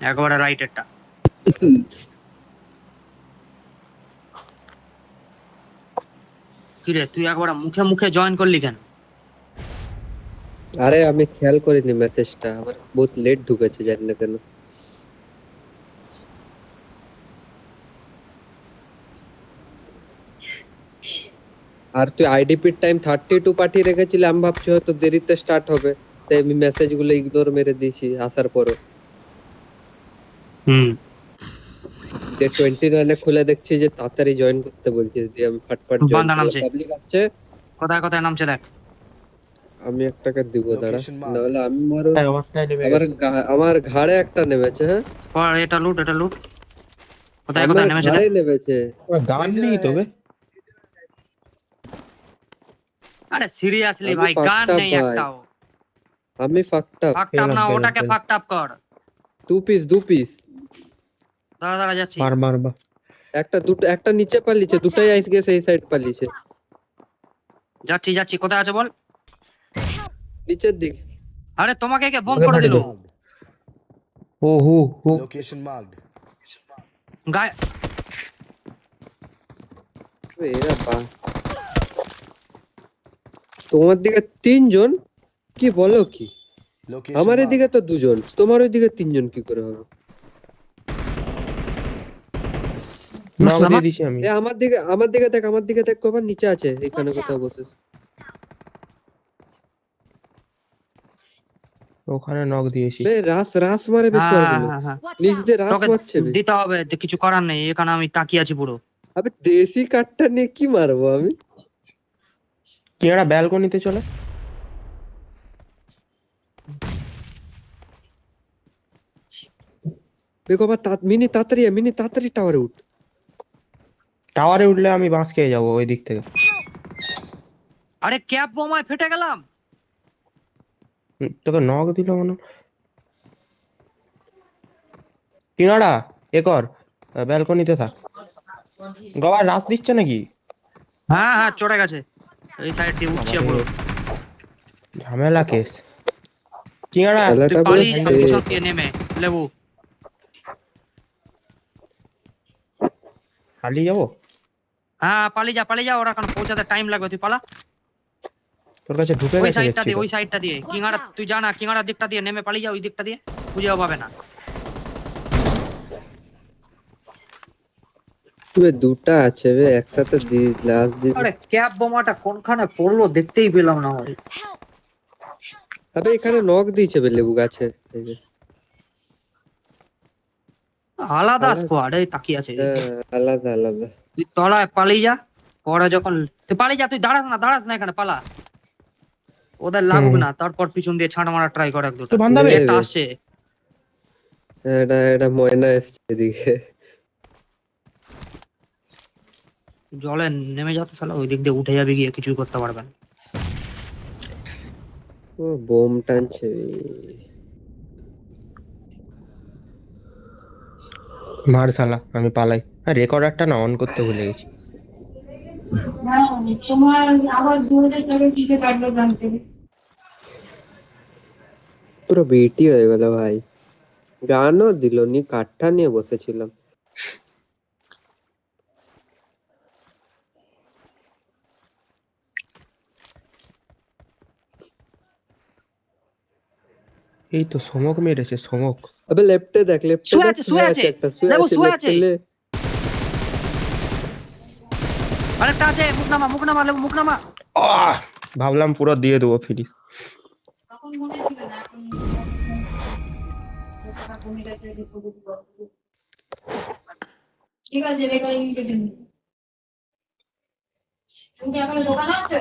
একবারে রাইটেরটা। কিরে তুই একবার মুখে মুখে জয়েন করলি কেন? আরে আমি খেয়াল করিনি মেসেজটা, আমার বহুত লেট ঢুকেছে, জানি না কেন। আর তুই আইডিপির টাইম 32 পাঠিয়ে রেখেছিলি, আমি ভাবছি হয়তো দেরিতে স্টার্ট হবে, তাই আমি মেসেজ গুলো ইগনোর মেরে দিয়েছি আসার পরও। হুম, যে 29 খুলে দেখছি যে তাড়াতাড়ি জয়েন করতে বলছিস, দিয়ে আমি ফটফট জয়েন বান্দা করলাম। নামছে, পাবলিক আসছে, কোথায় কোথায় নামছে দেখ। আমি একটাকে দিব, দাঁড়া, Location marked. নাহলে আমি মারো। আমারটাই নেমে আমার গেছে। আমার ঘাড়ে একটা নেমেছে। হ্যাঁ, এটা লুট, এটা লুট। কোথায় আমার কোথায় নেমেছে দেখ। ঘাড়ে নেমেছে। গান নেই তবে। আরে সিরিয়াসলি আমি ভাই, গান ফাকড আপ নেই ভাই, একটাও। আমি ফাকড আপ। ফাকড আপ না, পেলাম, ওটাকে পেলাম। ফাকড আপ কর। 2 পিস দাঁড়া দাঁড়া যাচ্ছি। মার বা। একটা দুটো, একটা নিচে পালিয়েছে, দুটাই আইস গেছে, এই সাইড পালিয়েছে। যাচ্ছি যাচ্ছি, কোথায় আছে বল। নিচের দিক। আরে তোমাকে কে বোম ওকে করে ফাটি দিল? দে। ও হু হু। Location marked. গায়ে এরা তোমার দিকে 3 জন? কি বলো কি? Location আমার marked. এদিকে তো 2 জন, তোমার ওইদিকে 3 জন কি করে হবে? নক মুসলামা? দিয়ে দিছি আমি। এ আমার দিকে দেখ, আমার দিকে দেখ, কবার নিচে আছে, এখানে কোথাও বসে। ওখানে নক দিয়েছি। বে রাস রাস মারে বেশি হ্যাঁ ওরগুলো, হ্যাঁ হ্যাঁ, নিচ দিয়ে রাস তোকে মারছে বে। দিতে হবে, কিছু করার নেই, এখানে আমি তাকিয়ে আছি পুরো। আবে দেশি কাঠটা নিয়ে কি মারবো আমি? কি একটা ব্যালকনিতে চলে। বে কবার মিনি তাড়াতাড়ি টাওয়ারে উঠ। টাওয়ারে উঠলে আমি বাঁশ খেয়ে যাবো ওই দিক থেকে। আরে ক্যাপ বোমায় ফেটে গেলাম। তোকে নক দিল মনে হয়। কিনারা এ কর, ব্যালকনিতে থাক। গবার রাস দিচ্ছে নাকি? হ্যাঁ হ্যাঁ, চড়ে গেছে, এই সাইড দিয়ে উঠছে পুরো। ঝামেলা কেস। কিনারা খেলাটা তুই পুরো পালিয়ে যা শেষ। পিছন দিয়ে নেমে, লেবু। পালিয়ে যাবো? হ্যাঁ পালিয়ে যা, ওরা এখন পৌঁছাতে টাইম লাগবে, তুই পালা। তোর কাছে ঢুকে ওই গেছে সাইডটা দেখছি দিয়ে, তো। ওই সাইডটা দিয়ে কিঙাড়া, তুই জানা কিঙাড়ার দিকটা দিয়ে নেমে পালিয়ে যা, ওই দিকটা দিয়ে খুঁজেও পাবে না। বে দুটা আছে বে, একসাথে লাস্ট দিস। আরে ক্যাপ বোমাটা কোনখানে পড়লো দেখতেই পেলাম না ভাই। আবে এখানে নক দিয়েছে বে লেবু গাছে, এই যে। আলাদা আলাদা। স্কোয়াড, এই তাকিয়ে আছে। আলাদা আলাদা। তুই তলায় পালিয়ে যা, পরে যখন তুই পালিয়ে যা, তুই দাঁড়াস না এখানে, পালা। ওদের লাগুক না, তারপর পিছন দিয়ে ছাড় মারা ট্রাই কর এক দুটো। তো বান্ধাবে। একটা আসছে। এটা ময়না এসছে এদিকে। জলে নেমে যাতে শালা, ওই দিক দিয়ে উঠে যাবে, গিয়ে কিছুই করতে পারবে না। ও বোম টানছে। মার শালা, আমি পালাই। রেকর্ডারটা না অন করতে ভুলে গেছি। তোমার আবার দূরে চলে কিসে কাটলো জানতে। পুরো বেটি হয়ে গেল ভাই, গানও দিল নি, কাঠটা নিয়ে বসেছিলাম। এই তো সমক মেরেছে, সমক। আবে লেফটে দেখ, শুয়ে আছে, শুয়ে আছে। একটা শুয়ে লেবু, আছে, শুয়ে লেফটে আছে। লে। আরেকটা আছে, মুখ নামা লেবু, মুখ নামা। ভাবলাম পুরো দিয়ে দেবো ফিনিশ। তখন মনে ছিল না, এখন কমে গেছে। ঠিক আছে, রেকর্ডিং কেটে নি। তুমি এখন দোকানে আছো?